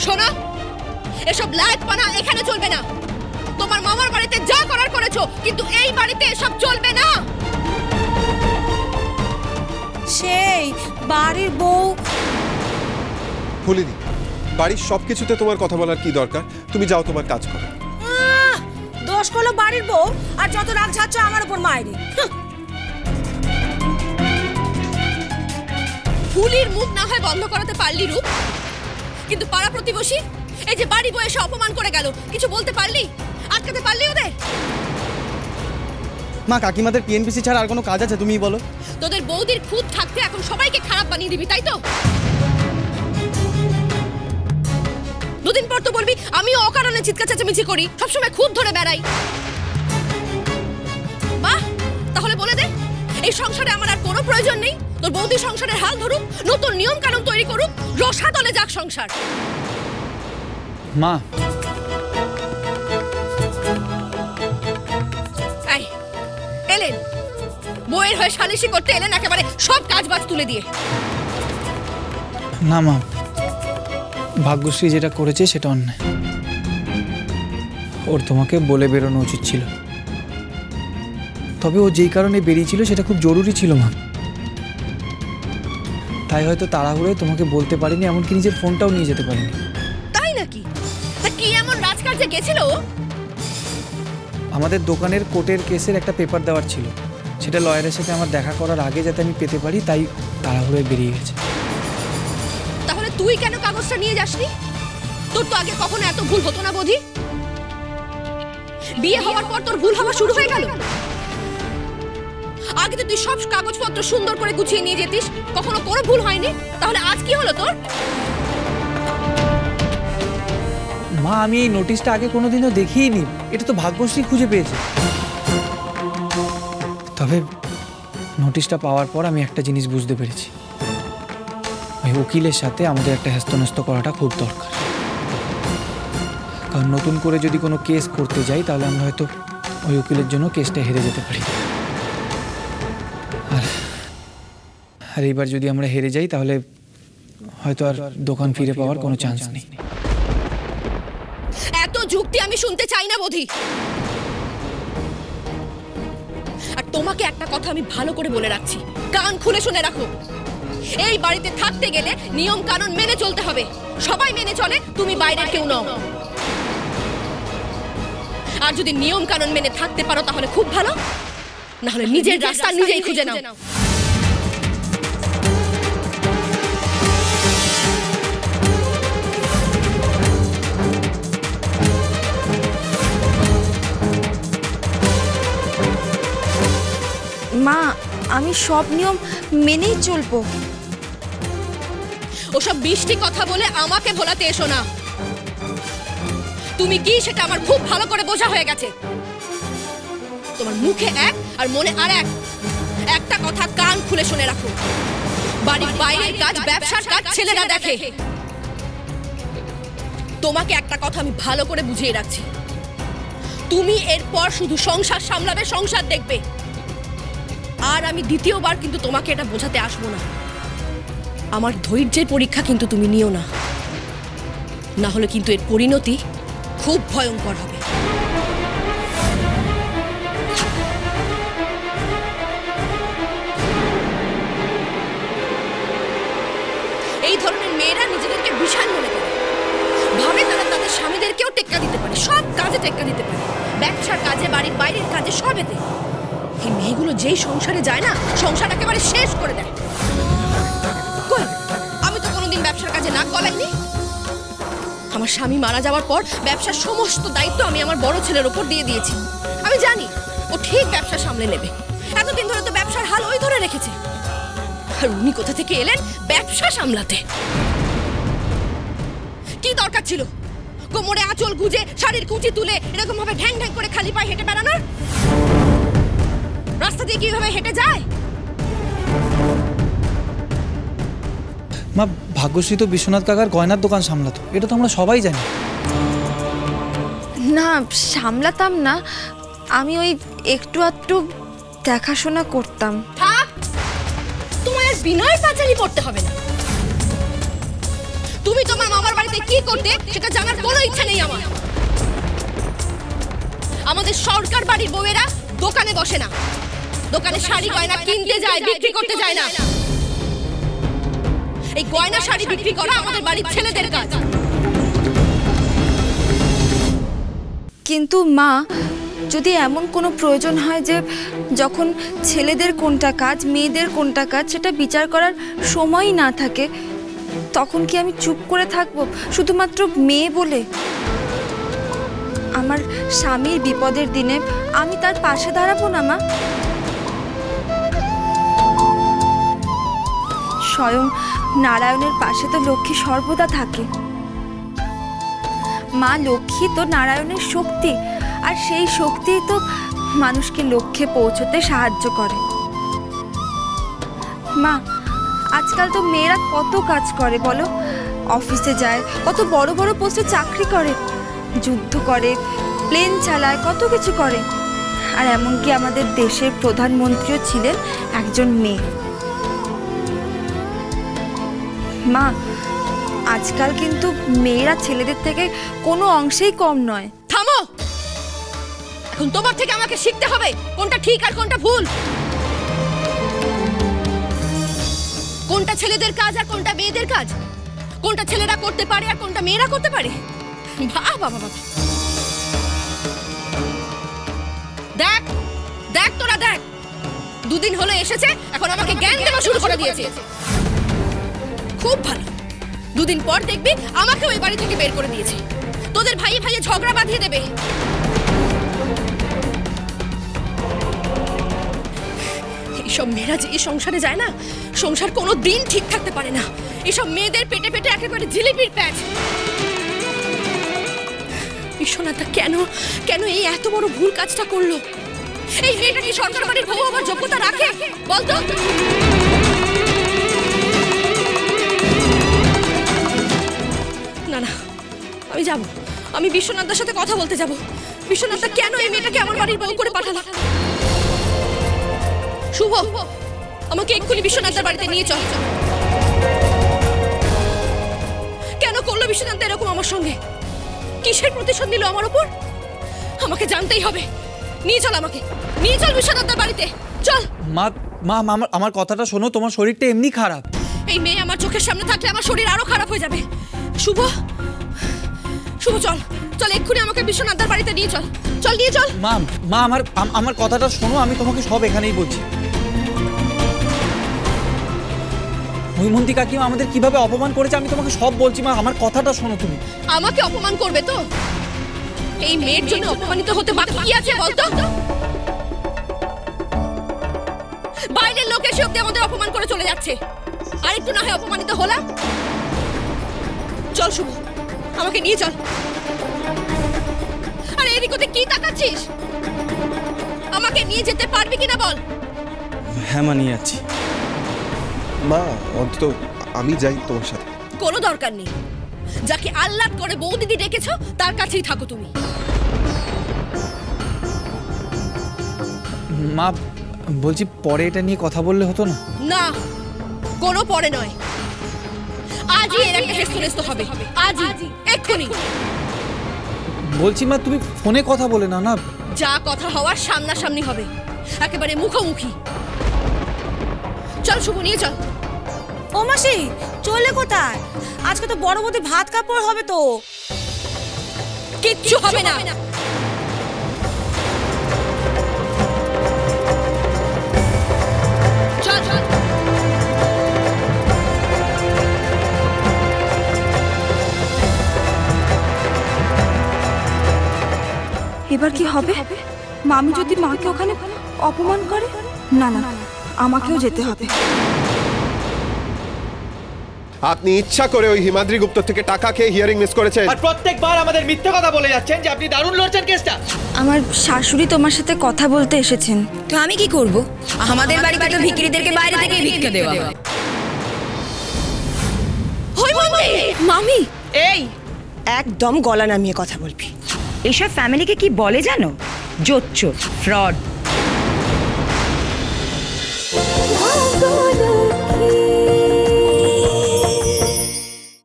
শোনো, এসব লাইটপানা এখানে চলবে না। তোমার মামার বাড়িতে যা করার করেছো, কিন্তু এই বাড়িতে এসব চলবে না। সেই বাড়ির বউ ভুলিনি, বাড়ির সবকিছুতে তোমার কথা বলার কি দরকার? তুমি যাও, তোমার কাজ করো। দোষ করলো বাড়ির বউ, আর যত রাগ ছাড়ছ আমার উপর মায়েরই। ফুলির মুখ না হয় বন্ধ করাতে পারলি রূপ, কিন্তু পাড়া প্রতিবেশী এই যে বাড়ি বউ এসে অপমান করে গেল, কিছু বলতে পারলি? আটকাতে পারলি ওদের? মা, কাকিমাদের পিএনপিসি ছাড়া আর কোনো কাজ আছে তুমিই বলো? তোদের বৌদির খুদ থাকতে এখন সবাইকে খারাপ বানিয়ে দিবি, তাই তো? দুদিন পর তো বলবি আমিও অকারণে চিৎকার চেঁচামেচি করি, সবসময় খুদ ধরে বেড়াই। বাহ, তাহলে বলে দে, এই সংসারে আমার আর কোনো প্রয়োজন নেই। তোর বৌদি সংসারের হাল ধরুক, নতুন নিয়ম কানুন তৈরি করুক, রসাতলে যাক সংসার। মা, এলেন বউয়ের হয়ে সালিশি করতে এলেন, একেবারে সব কাজ বাজ তুলে দিয়ে। না মা, ভাগ্যশ্রী যেটা করেছে সেটা অন্যায়। ওর তোমাকে বলে বেরোনো উচিত ছিল, তবে ও যেই কারণে বেরিয়েছিল সেটা খুব জরুরি ছিল মা। তাই হয়তো তাড়াহুড়োয় তোমাকে বলতে পারিনি, এমনকি নিজের ফোনটাও নিয়ে যেতে পারিনি। তাই নাকি? তা কি এমন রাজকার্যে গেছিল? আমাদের দোকানের কোর্টের কেসের একটা পেপার দেওয়ার ছিল, সেটা লয়ারের সাথে আমার দেখা করার আগে যাতে আমি পেতে পারি, তাই তাড়াহুড়োয় বেরিয়ে গেছে। তাহলে তুই কেন কাগজটা নিয়ে যাসনি? তোর তো আগে কখনো এত ভুল হতো না বোধি। বিয়ে হওয়ার পর তোর ভুল হওয়া শুরু হয়ে গেল। আগে তো তুই সব কাগজপত্র সুন্দর করে গুছিয়ে নিয়ে যেতিস, কখনো কোনো ভুল হয়নি। তাহলে আজ কি হলো তোর? মা, আমি এই নোটিশটা আগে কোনোদিনও দেখিনি, এটা তো ভাগ্যশ্রী খুঁজে পেয়েছে। তবে নোটিশটা পাওয়ার পর আমি একটা জিনিস বুঝতে পেরেছি, ওই উকিলের সাথে আমাদের একটা হ্যাস্তন্যস্ত করাটা খুব দরকার। কারণ নতুন করে যদি কোনো কেস করতে যাই, তাহলে আমরা হয়তো ওই উকিলের জন্য কেসটা হেরে যেতে পারি। আর এইবার যদি আমরা হেরে যাই, তাহলে হয়তো আর দোকান ফিরে পাওয়ার কোনো চান্স নেই। এত যুক্তি আমি শুনতে চাই না বোধি। আর তোমাকে একটা কথা আমি ভালো করে বলে রাখছি, কান খুলে শুনে রাখো। এই বাড়িতে থাকতে গেলে নিয়ম কানুন মেনে চলতে হবে। সবাই মেনে চলে, তুমি বাইরের কেউ নও। আর যদি নিয়ম কানুন মেনে থাকতে পারো তাহলে খুব ভালো, না হলে নিজের রাস্তা নিজেই খুঁজে নাও। মা, আমি সব নিয়ম মেনেই চলবো। ওসব বৃষ্টি কথা বলে আমাকে ভোলাতে এসো না। তুমি কি সেটা আমার খুব ভালো করে বোঝা হয়ে গেছে। তোমার মুখে এক আর মনে আর এক। একটা কথা কান খুলে শুনে রাখো, বাড়ির বাইরের কাজ, ব্যবসার কাজ ছেলেরা দেখে। তোমাকে একটা কথা আমি ভালো করে বুঝিয়ে রাখছি, তুমি এরপর শুধু সংসার সামলাবে, সংসার দেখবে। আর আমি দ্বিতীয়বার কিন্তু তোমাকে এটা বোঝাতে আসবো না। আমার ধৈর্যের পরীক্ষা কিন্তু তুমি নিও না, না হলে কিন্তু এর পরিণতি খুব ভয়ঙ্কর হবে। এই ধরনের মেয়েরা নিজেদেরকে বিশাল মনে করে, ভাবে তারা তাদের স্বামীদেরকেও টেক্কা দিতে পারে, সব কাজে টেক্কা দিতে পারে, ব্যবসার কাজে, বাড়ির বাইরের কাজে, সবেতে। এই মেয়েগুলো যেই সংসারে যায় না, সংসার একেবারে শেষ করে দেয়। আমি তো কোনোদিন ব্যবসার কাজে নাক গলাইনি। আমার স্বামী মারা যাওয়ার পর ব্যবসার সমস্ত দায়িত্ব আমি আমার বড় ছেলের ওপর দিয়ে দিয়েছি। আমি জানি ও ঠিক ব্যবসা সামলে নেবে। এতদিন ধরে তো ব্যবসার হাল ওই ধরে রেখেছে, আর উনি কোথা থেকে এলেন ব্যবসা সামলাতে? কি দরকার ছিল কোমরে আঁচল গুজে, শাড়ির কুচি তুলে এরকম ভাবে ঢ্যাং ঢ্যাং করে খালি পায়ে হেঁটে বেড়ানোর? রাস্তা দিয়ে কিভাবে হেঁটে যায়? মা, ভাগ্যশ্রী তো বিশ্বনাথ কাকার গয়নার দোকান সামলাতো, এটা তো আমরা সবাই জানি। না, সামলাতাম না, আমি ওই একটু আধটু দেখাশোনা করতাম। থাক, তোমায় আর বিনয় পাঁচালি পড়তে হবে না। তুমি তোমার মামার বাড়িতে বাড়িতে কি করতে সেটা জানার কোনো ইচ্ছা নেই আমার। আমাদের সরকার বাড়ির বউয়েরা দোকানে বসে না, দোকানে শাড়ি গয়না কিনতে যায়, বিক্রি করতে যায় না। এই গয়না শাড়ি বিক্রি করা আমাদের বাড়ির ছেলেদের কাজ। কিন্তু মা, যদি এমন কোনো প্রয়োজন হয় যে যখন ছেলেদের কোনটা কাজ মেয়েদের কোনটা কাজ সেটা বিচার করার সময়ই না থাকে, তখন কি আমি চুপ করে থাকবো শুধুমাত্র মেয়ে বলে? আমার স্বামীর বিপদের দিনে আমি তার পাশে দাঁড়াবো না মা? স্বয়ং নারায়ণের পাশে তো লক্ষ্মী সর্বদা থাকে। মা লক্ষ্মী তো নারায়ণের শক্তি, আর সেই শক্তি তো মানুষকে লক্ষ্যে পৌঁছতে সাহায্য করে। মা, আজকাল তো মেয়েরা কত কাজ করে বলো, অফিসে যায়, কত বড় বড় পোস্টে চাকরি করে, যুদ্ধ করে, প্লেন চালায়, কত কিছু করে। আর এমনকি আমাদের দেশের প্রধানমন্ত্রীও ছিলেন একজন মেয়ে। মা, আজকাল কিন্তু মেয়েরা ছেলেদের থেকে কোনো অংশেই কম নয়। থামো, এখন তোমার থেকে আমাকে শিখতে হবে কোনটা ঠিক আর কোনটা ভুল, কোনটা ছেলেদের কাজ আর কোনটা মেয়েদের কাজ, কোনটা ছেলেরা করতে পারে আর কোনটা মেয়েরা করতে পারে। বাবা বাবা বাবা, দেখ দেখ তোরা দেখ, দুদিন হলো এসেছে, এখন আমাকে জ্ঞান দেওয়া শুরু করে দিয়েছে। খুব ভালো, দুদিন পর দেখবি আমাকে ওই বাড়ি থেকে বের করে দিয়েছে, তোদের ভাইয়ে ভাইয়ে ঝগড়া বাঁধিয়ে দেবে। এইসব মেয়েরা যে এই সংসারে যায় না, সংসার কোনো দিন ঠিক থাকতে পারে না। এসব মেয়েদের পেটে পেটে একেবারে জিলিপির প্যাচ। বিশ্বনাথ কেন কেন এই এত বড় ভুল কাজটা করলো? এই মেয়েটা কি সরকার বাড়ির বউ হওয়ার যোগ্যতা রাখে বলতো? না না, আমি যাব, আমি বিশ্বনাথদার সাথে কথা বলতে যাব। বিশ্বনাথদা কেন এই মেয়েটাকে আমার বাড়ির বউ করে পাঠালো? শুভ, আমাকে এক্ষুনি বিশ্বনাথদার বাড়িতে নিয়ে চল। কেন করলো বিশ্বনাথদা এরকম আমার সঙ্গে? কিসের প্রতিশোধ নিল আমার উপর? আমাকে জানতেই হবে। নিয়ে চল, আমাকে নিয়ে চল বিশ্বনাথদার বাড়িতে, চল। মা মা আমার কথাটা শোনো, তোমার শরীরটা এমনি খারাপ। এই মেয়ে আমার চোখের সামনে থাকলে আমার শরীর আরো খারাপ হয়ে যাবে। শুভ, শুভ চল চল, এক্ষুনি আমাকে বিশ্বনাথদার বাড়িতে নিয়ে চল, চল নিয়ে চল। মা মা আমার কথাটা শোনো, আমি তোমাকে সব এখানেই বলছি। হৈমন্তী কাকিমা আমাদের কিভাবে অপমান করেছে আমি তোমাকে সব বলছি। মা, আমার কথাটা শোনো তুমি। আমাকে অপমান করবে তো? এই মেয়ের জন্য অপমানিত হতে বাকি কি আছে বলতো? বাইরের লোক এসে অব্দি আমাদের অপমান করে চলে যাচ্ছে, আর একটু না হয় অপমানিত হলাম। চল শুভ, আমাকে নিয়ে চল। আরে এদিক ওদিক কি তাকাচ্ছিস? আমাকে নিয়ে যেতে পারবি কিনা বল? হ্যাঁ মা, নিয়ে যাচ্ছি। মা, অন্তত আমি যাই তোমার সাথে। কোনো দরকার নেই, যাকে আহ্লাদ করে বৌদিদি ডেকেছো তার কাছেই থাকো তুমি। মা বলছি, পরে এটা নিয়ে কথা বললে হতো না? না, কোনো পরে নয়, আজই এর একটা হেস্তনেস্ত হবে, আজই, এক্ষুনি। বলছি মা, তুমি ফোনে কথা বলে নাও না। যা কথা হওয়ার সামনাসামনি হবে, একেবারে মুখোমুখি। চল শুভ, নিয়ে চল। ও মাসি, চলে কোথায়? আজকে তো বড় বৌদি ভাত কাপড় হবে তো। কিচ্ছু হবে না। চল চল। এবার কি হবে? মামি যদি মাকে ওখানে অপমান করে? না না, আমাকেও যেতে হবে। আপনি ইচ্ছা করে ওই হিমাদ্রি গুপ্ত থেকে টাকা খেয়ে হিয়ারিং মিস করেছেন। আর প্রত্যেকবার আমাদের মিথ্যে কথা বলে যাচ্ছেন যে আপনি দারুণ লড়ছেন কেসটা। আমার শাশুড়ি তোমার সাথে কথা বলতে এসেছেন। তো আমি কি করব? আমাদের বাড়িতে তো ভিখিরিদেরকে বাইরে থেকে ভিক্ষা দেওয়া হয়। হৈমন্তী, মামি, এই একদম গলা নামিয়ে কথা বলবি। এসব ফ্যামিলিকে কি বলে জানো? জোচ্চোর, ফ্রড।